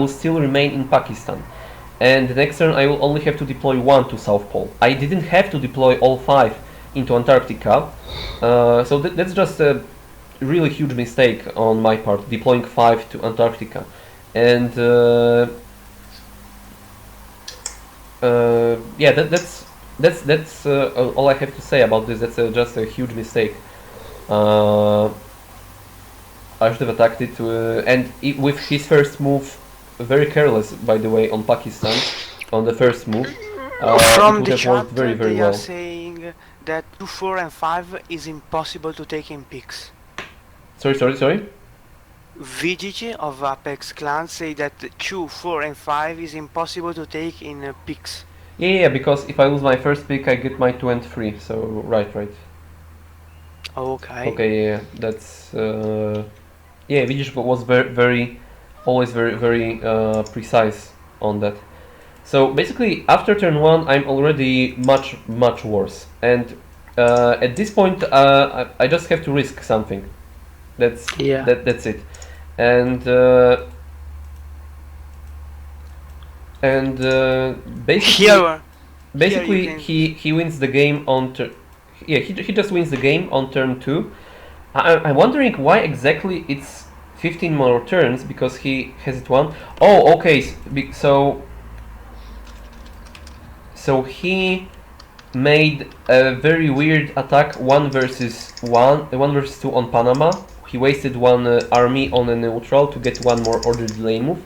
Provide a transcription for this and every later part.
will still remain in Pakistan. And the next turn I will only have to deploy 1 to South Pole. I didn't have to deploy all 5 into Antarctica, so that's just a really huge mistake on my part, deploying 5 to Antarctica. And yeah, that's all I have to say about this. That's just a huge mistake. I should have attacked it, and with his first move, very careless, by the way, on Pakistan, on the first move, From it would the have worked chat, very, very they well. are saying that 2, 4, and 5 is impossible to take in picks. Sorry? VGG of Apex Clan say that 2, 4, and 5 is impossible to take in picks. Yeah, because if I lose my first pick, I get my 2 and 3, so right. Okay. Okay, yeah, that's... yeah, Vidic was always very precise on that. So basically, after turn 1, I'm already much worse. And at this point, I just have to risk something. That's it. And basically he wins the game on turn. Yeah, he just wins the game on turn 2. I'm wondering why exactly it's 15 more turns, because he has it won. Oh, okay. So he made a very weird attack, 1 versus 2 on Panama. He wasted 1 army on a neutral to get 1 more order delay move.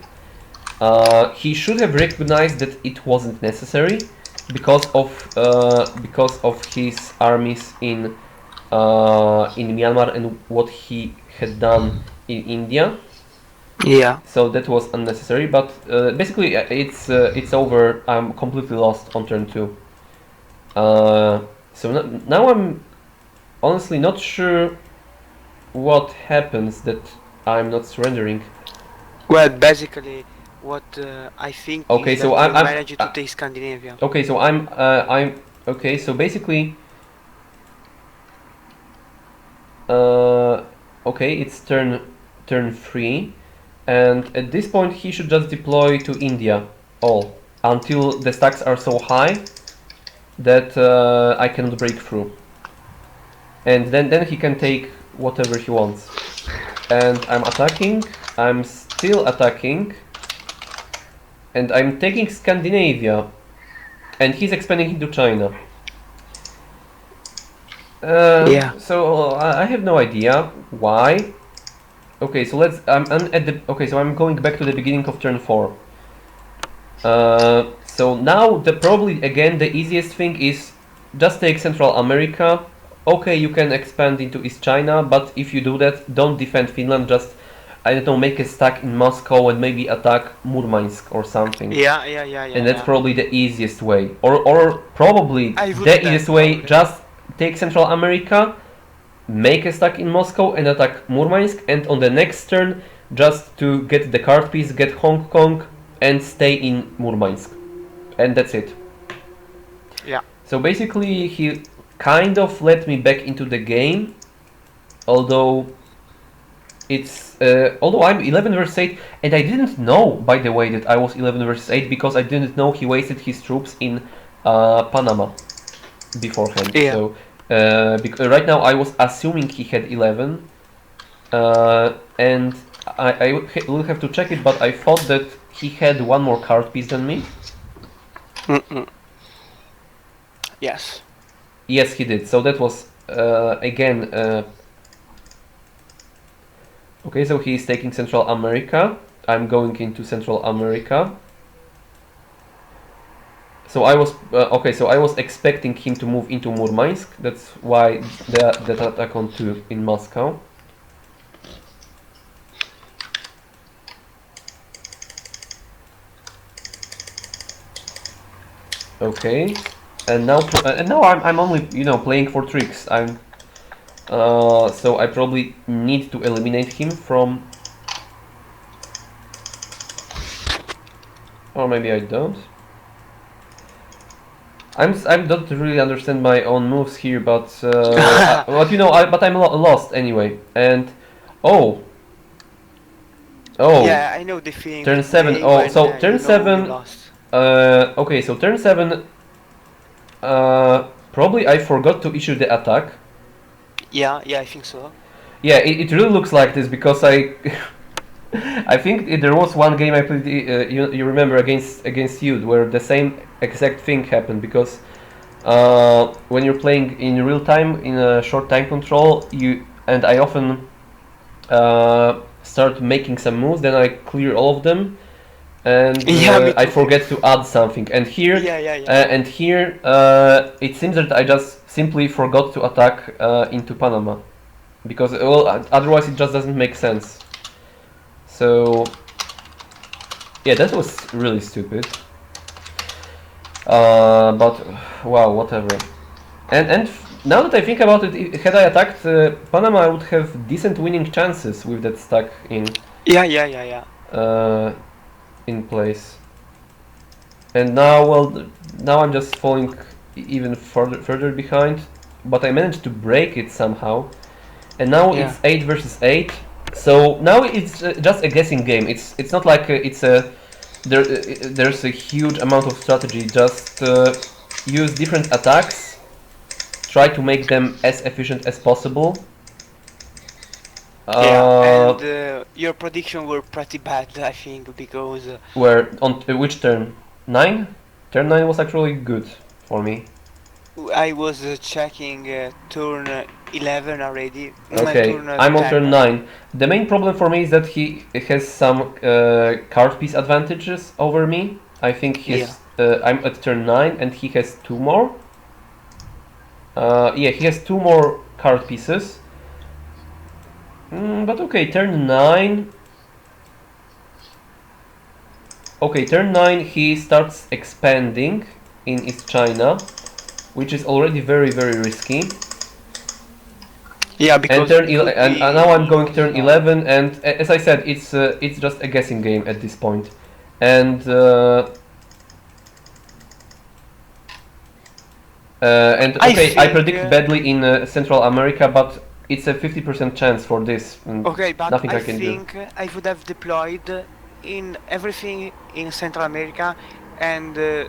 He should have recognized that it wasn't necessary because of his armies in Myanmar and what he had done in India. Yeah. So that was unnecessary, but basically it's over. I'm completely lost on turn 2. So now I'm honestly not sure what happens that I'm not surrendering. Well, basically, what I think okay, is so that I'm you managed to take Scandinavia. Okay, so I'm okay. So basically, okay, it's turn 3, and at this point he should just deploy to India all until the stacks are so high that I cannot break through, and then he can take whatever he wants. And I'm attacking. I'm still attacking, and I'm taking Scandinavia, and he's expanding into China. Yeah. So I have no idea why. Okay, so I'm at the. Okay, so I'm going back to the beginning of turn 4. So now probably again the easiest thing is just take Central America. Okay, you can expand into East China, but if you do that, don't defend Finland. Just, I don't know, make a stack in Moscow and maybe attack Murmansk or something. Yeah. And that's probably the easiest way, or probably the easiest way. Just take Central America, make a stack in Moscow and attack Murmansk, and on the next turn, just to get the card piece, get Hong Kong and stay in Murmansk. And that's it. Yeah. So basically he kind of let me back into the game, although I'm 11 versus 8, and I didn't know, by the way, that I was 11 versus 8 because I didn't know he wasted his troops in Panama beforehand. Yeah. So because right now I was assuming he had 11, and I will have to check it, but I thought that he had 1 more card piece than me. Yes. Yes, he did. So that was again. Okay, so he is taking Central America. I'm going into Central America. So I was okay. So I was expecting him to move into Murmansk. That's why that attack on 2 in Moscow. Okay, and now I'm only playing for tricks. So I probably need to eliminate him from, or maybe I don't. I don't really understand my own moves here, but but I'm lost anyway. And Oh, Yeah, I know the feeling turn that 7. day Oh, when so turn you know you 7. lost. Okay, so turn 7. Probably I forgot to issue the attack. Yeah, yeah, I think so. Yeah, it really looks like this because I. I think there was one game I played. You remember against you where the same exact thing happened because when you're playing in real time in a short time control, I often start making some moves, then I clear all of them, and Yeah, me I too. forget to add something. Yeah, yeah, yeah. And here, it seems that I just simply forgot to attack into Panama, because well, otherwise it just doesn't make sense. So yeah, that was really stupid. But wow, whatever. And now that I think about it, had I attacked Panama, I would have decent winning chances with that stack Yeah, yeah, yeah, yeah. uh, in place. And now, well, now I'm just falling even further behind. But I managed to break it somehow. And now Yeah. it's 8 versus 8. So now it's just a guessing game. It's not like it's a there's a huge amount of strategy. Just use different attacks, try to make them as efficient as possible. Yeah, Uh, and your prediction were pretty bad, I think, because where on which turn? 9? Turn 9 was actually good for me. I was checking turn 11 already, Okay, turn I'm on turn 10. 9. The main problem for me is that he has some card piece advantages over me. I think Yeah. I'm at turn 9 and he has 2 more. Yeah, he has 2 more card pieces. But okay, turn 9. Okay, turn 9 he starts expanding in East China, which is already very risky. Yeah, And because it could and be now I'm going lose. turn 11, and as I said, it's just a guessing game at this point. And I okay, I think. predict badly in Central America, but it's a 50% chance for this, and Okay, but nothing I I can do. think I would have deployed in everything in Central America and uh,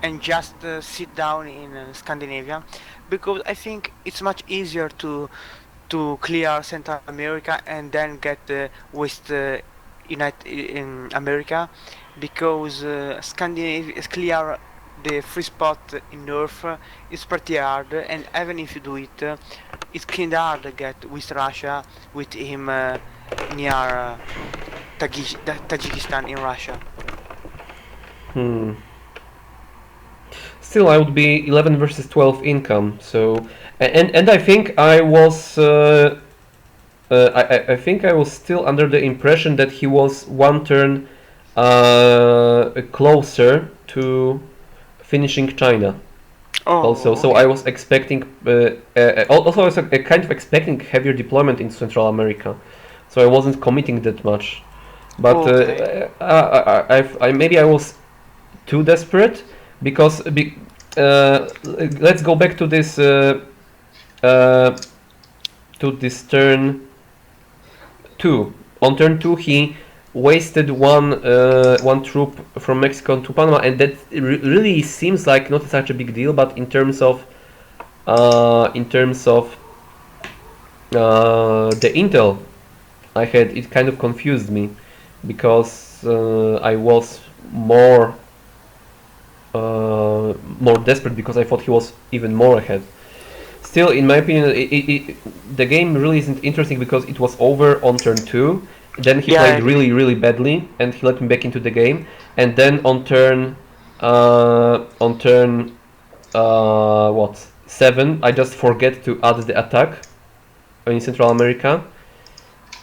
and just sit down in Scandinavia, because I think it's much easier to clear Central America and then get West United in America, because Scandinavia clear the free spot in North is pretty hard, and even if you do it, it's kinda hard to get with Russia with him near Tajikistan in Russia. Hmm. Still, I would be 11 versus 12 income. So, and I think I was. I think I was still under the impression that he was one turn closer to finishing China. Also, Oh, so I okay. was expecting. Also, I was kind of expecting heavier deployment in Central America. So I wasn't committing that much. But Okay. maybe I was too desperate because let's go back uh, to this turn 2. On turn 2 he wasted one troop from Mexico to Panama, and that really seems like not such a big deal, but in terms of the intel I had, it kind of confused me because I was more desperate because I thought he was even more ahead. Still, in my opinion, the game really isn't interesting because it was over on turn 2. Then he Yeah, I played agree. really badly, and he let me back into the game. And then on turn what 7, I just forget to add the attack in Central America,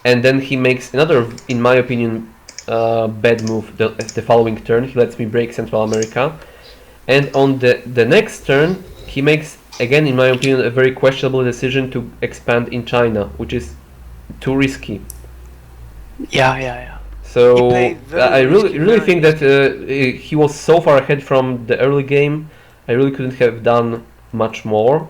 and then he makes another, in my opinion, bad move. The following turn, he lets me break Central America, and on the next turn, he makes again, in my opinion, a very questionable decision to expand in China, which is too risky. Yeah, yeah, yeah. He So played very I risky, really very think that risky. he was so far ahead from the early game. I really couldn't have done much more.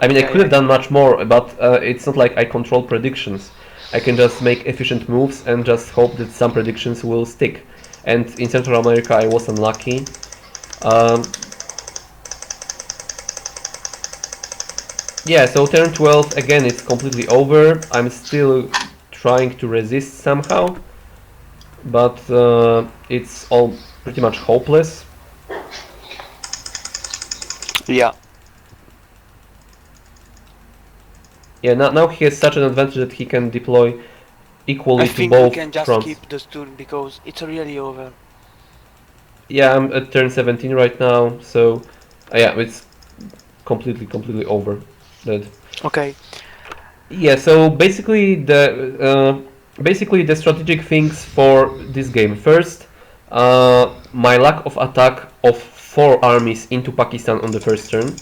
I mean, I Yeah, could yeah, have yeah. done much more, but it's not like I control predictions. I can just make efficient moves and just hope that some predictions will stick. And in Central America, I was unlucky. Um, yeah, so turn 12 again, it's completely over. I'm still trying to resist somehow, but it's all pretty much hopeless. Yeah. Yeah, now he has such an advantage that he can deploy equally I to think we both can just fronts. keep this turn because it's really over. Yeah, I'm at turn 17 right now, so yeah, it's completely over. Dead. Okay. Yeah, so basically the strategic things for this game. First, my lack of attack of 4 armies into Pakistan on the first turn.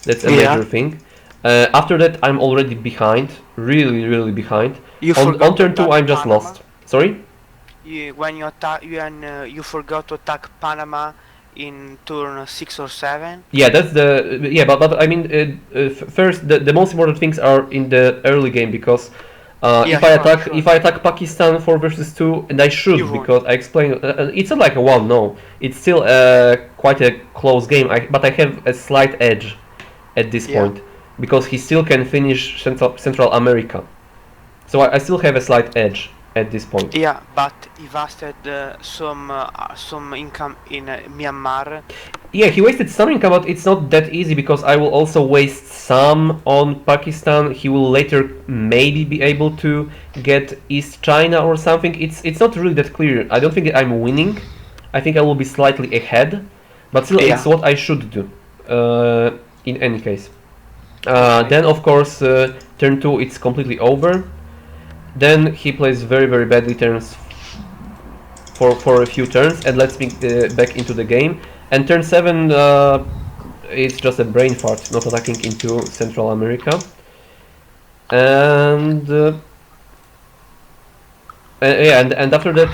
That's a Yeah. major thing. After that, I'm already behind, really behind. You On forgot to turn 2, attack I'm just Panama. lost. Sorry? You forgot to attack Panama in turn 6 or 7. Yeah, that's the yeah, but I mean, first the most important things are in the early game because Yeah, sure. if I attack Pakistan 4 versus 2, and I should You won. because I explained it's not like a 1, no, it's still quite a close game. But I have a slight edge at this Yeah. point because he still can finish Central America, so I still have a slight edge at this point. Yeah, but he wasted some income in Myanmar. Yeah, he wasted some income, but it's not that easy because I will also waste some on Pakistan. He will later maybe be able to get East China or something. It's not really that clear. I don't think I'm winning. I think I will be slightly ahead, but still, Yeah. it's what I should do. In any case, Okay. then of course turn 2 it's completely over. Then he plays very badly turns for a few turns and lets me back into the game. And turn 7, it's just a brain fart, not attacking into Central America. And yeah, and after that,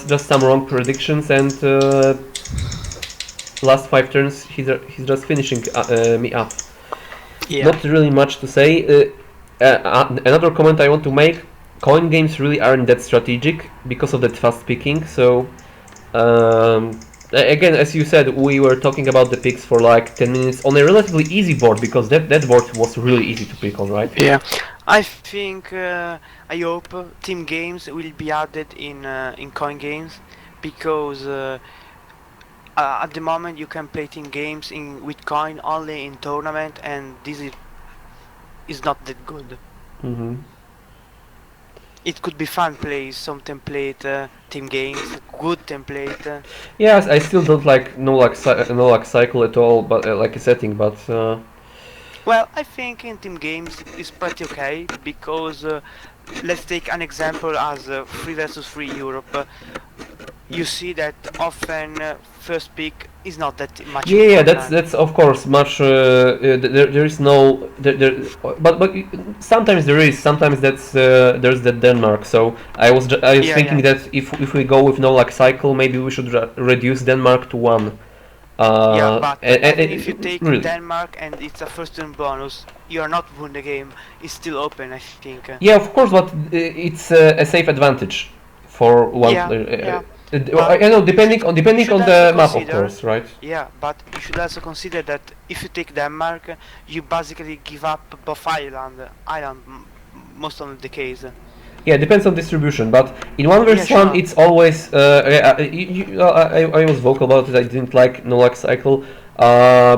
just some wrong predictions, and last 5 turns he's just finishing me up. Yeah. Not really much to say. Another comment I want to make: coin games really aren't that strategic because of that fast picking. So again, as you said, we were talking about the picks for like 10 minutes on a relatively easy board because that board was really easy to pick on, right? Yeah. I think I hope team games will be added in coin games because at the moment you can play team games with coin only in tournament, and this is not that good. Mm-hmm. It could be fun play some template team games, good template. Yes, I still don't like no luck cycle at all, but like a setting. But Well, I think in team games it's pretty okay because let's take an example as 3 versus 3 Europe. You see that often first pick is not that much yeah, important. that's of course much. There is no but sometimes there is. Sometimes there's the Denmark. So I was Yeah, thinking yeah. that if we go with no luck cycle, maybe we should reduce Denmark to 1. Yeah, but even if you take really. Denmark and it's a first turn bonus, you are not win the game. It's still open, I think. Yeah, of course, but it's a safe advantage for one. Yeah, yeah. I know, depending on the map, of consider- course, right? Yeah, but you should also consider that if you take Denmark, you basically give up both island most of the case. Yeah, it depends on distribution, but in 1 versus Yeah, 1, sure. it's always. I was vocal about it. I didn't like no luck cycle. I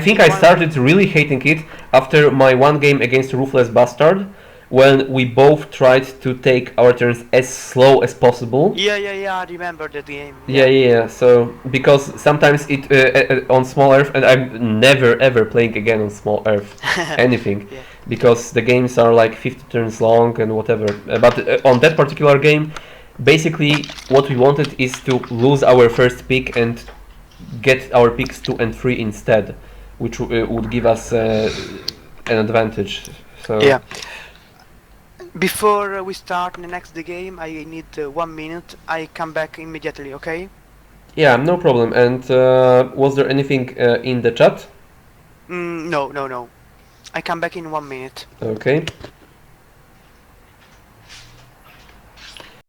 think I started really hating it after my one game against Ruthless Bastard, when we both tried to take our turns as slow as possible. Yeah, I remember that game. Yeah. So because sometimes it on small Earth, and I'm never ever playing again on small Earth anything, Yeah. because the games are like 50 turns long and whatever. But on that particular game, basically what we wanted is to lose our first pick and get our picks 2 and 3 instead, which would give us an advantage. So Yeah. Before we start the next game, I need 1 minute. I come back immediately, okay? yeah, no problem. And was there anything in the chat? No. I come back in 1 minute. Okay.